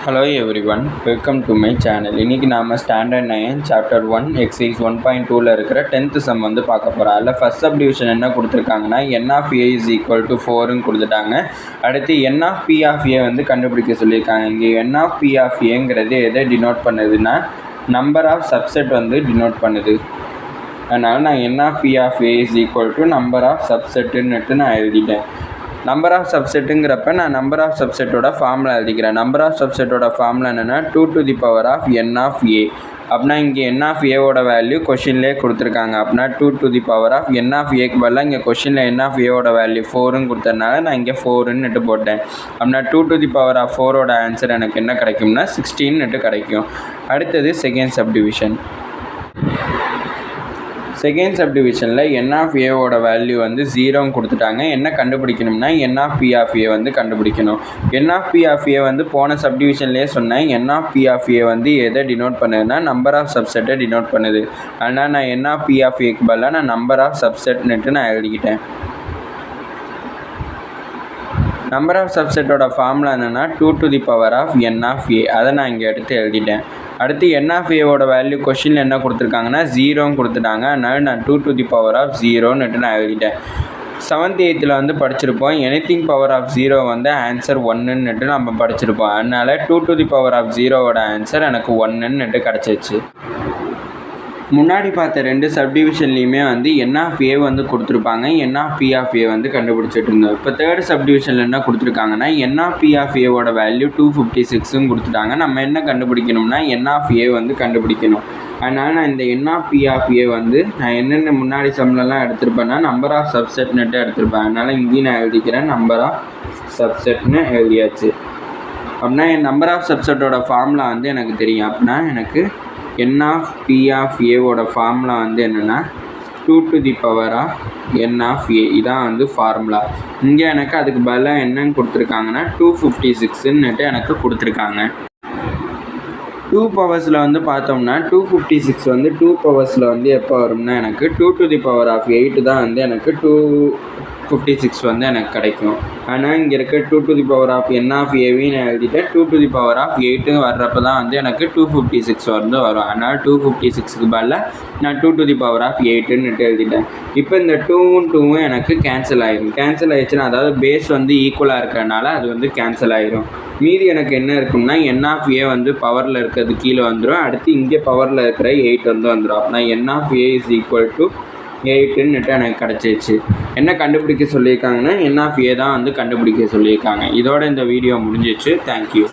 Hello everyone, welcome to my channel. இன்னைக்கு நாம standard 9 chapter 1 exercise 1.2ல இருக்கிற 10th சம் வந்து பார்க்க போறோம். அதுல ஃபர்ஸ்ட் சப்டிவிஷன் என்ன கொடுத்திருக்காங்கன்னா n of a is equal to 4 ன்னு கொடுத்துட்டாங்க. அடுத்து n of p of a வந்து கண்டுபிடிக்க சொல்லிருக்காங்க. இங்க n of p of aங்கிறது எதை டினோட் பண்ணுதுன்னா நம்பர் ஆஃப் சப்செட் வந்து டினோட் பண்ணுது. அதனால நான் n of p of a is equal to number of சப்செட்னு நான் எழுதிட்டேன். நம்பர் ஆஃப் சப்செட்டுங்கிறப்ப நான் நம்பர் ஆஃப் சப்செட்டோட ஃபார்முலா எழுதிக்கிறேன். நம்பர் ஆஃப் சப்செட்டோட ஃபார்முலா என்னென்னா 2 to the power of n of a. அப்படின்னா இங்கே n of aவோட வேல்யூ கொஷின்லேயே கொடுத்துருக்காங்க. அப்படின்னா 2 to the power of n of aக்கு பதிலாக இங்கே கொஷினில் n of aவோட வேல்யூ 4ன்னு கொடுத்ததுனால நான் இங்கே 4ன்னு போட்டேன். அப்படின்னா 2 to the power of 4ஓட ஆன்சர் எனக்கு என்ன கிடைக்கும்னா 16ன்னு கிடைக்கும். அடுத்தது செகண்ட் சப்டிவிஷன். செகண்ட் சப்டிவிஷனில் n of aவோட வேல்யூ வந்து 0ன்னு கொடுத்துட்டாங்க. என்ன கண்டுபிடிக்கணும்னா n of p of a வந்து கண்டுபிடிக்கணும். n of p of a வந்து போன சப்டிவிஷன்லேயே சொன்னேன். n of p of a வந்து எதை டினோட் பண்ணுதுன்னா நம்பர் ஆஃப் சப்செட்டை டினோட் பண்ணுது. அதனால் நான் n of p of aக்கு பதிலாக நான் நம்பர் ஆஃப் சப்செட்னுட்டு நான் எழுதிக்கிட்டேன். நம்பர் ஆஃப் சப்செட்டோட ஃபார்முலா என்னென்னா 2 to the power of n of a. அதை நான் இங்கே எடுத்து எழுதிட்டேன். அடுத்து n of aவோட வேல்யூ கொஷினில் என்ன கொடுத்துருக்காங்கன்னா 0ன்னு கொடுத்துட்டாங்க. அதனால நான் 2 to the power of 0ன்னுட்டு நான் எழுதிட்டேன். 7th 8th வந்து படிச்சிருப்போம். எனிதிங் பவர் ஆஃப் 0 வந்து ஆன்சர் 1ன்னுட்டு நம்ம படிச்சிருப்போம். அதனால 2 to the power of 0ஓட ஆன்சர் எனக்கு 1ன்னுட்டு கிடச்சிச்சு. முன்னாடி பார்த்த ரெண்டு சப்டிவிஷன்லேயுமே வந்து n of a வந்து கொடுத்துருப்பாங்க, n of p of a வந்து கண்டுபிடிச்சிட்டு இருந்தோம். இப்போ தேர்ட் சப்டிவிஷனில் என்ன கொடுத்துருக்காங்கன்னா n of p of aவோட வேல்யூ 256ன்னு கொடுத்துட்டாங்க. நம்ம என்ன கண்டுபிடிக்கணும்னா n of a வந்து கண்டுபிடிக்கணும். அதனால் நான் இந்த n of p of a வந்து நான் என்னென்ன முன்னாடி சம்லலாம் எடுத்திருப்பேன்னா நம்பர் ஆஃப் சப்செட்னுட்டு எடுத்திருப்பேன். அதனால் இங்கேயும் நான் எழுதிக்கிறேன் நம்பர் ஆஃப் சப்செட்னு எழுதியாச்சு. அப்படின்னா என் நம்பர் ஆஃப் சப்செட்டோட ஃபார்முலா வந்து எனக்கு தெரியும். அப்படின்னா எனக்கு n of p of aவோட ஃபார்முலா வந்து என்னென்னா 2 to the power of n of a. இதான் வந்து ஃபார்முலா. இங்கே எனக்கு அதுக்கு பதிலாக என்னன்னு கொடுத்துருக்காங்கன்னா 256ன்னுட்டு எனக்கு கொடுத்துருக்காங்க. 2 பவர்ஸில் வந்து பார்த்தோம்னா 256 வந்து 2 பவர்ஸில் வந்து எப்போ வரும்னா எனக்கு 2 to the power of 8 தான் வந்து எனக்கு 256 வந்து எனக்கு கிடைக்கும். ஆனால் இங்கே இருக்க 2 to the power of n of aவையும் நான் எழுதிட்டேன். 2 to the power of 8 வர்றப்போ தான் வந்து எனக்கு 256 வந்து வரும். அதனால் 256க்கு பதிலாக நான் 2 to the power of 8ன்னுட்டு எழுதிட்டேன். இப்போ இந்த 2வும் 2வும் எனக்கு கேன்சல் ஆகிடும். கேன்சல் ஆகிடுச்சுன்னா அதாவது பேஸ் வந்து ஈக்குவலாக இருக்கிறதுனால அது வந்து கேன்சல் ஆகிடும். மீதி எனக்கு என்ன இருக்கும்னா n of a வந்து பவரில் இருக்கிறது கீழே வந்துடும். அடுத்து இங்கே பவரில் இருக்கிற 8 வந்து வந்துடும். அப்படின்னா n of a is equal to 8ன்னுட்டு எனக்கு கிடச்சிச்சு. என்ன கண்டுபிடிக்க சொல்லியிருக்காங்கன்னா n of a தான் வந்து கண்டுபிடிக்க சொல்லியிருக்காங்க. இதோட இந்த வீடியோ முடிஞ்சிச்சு. தேங்க்யூ.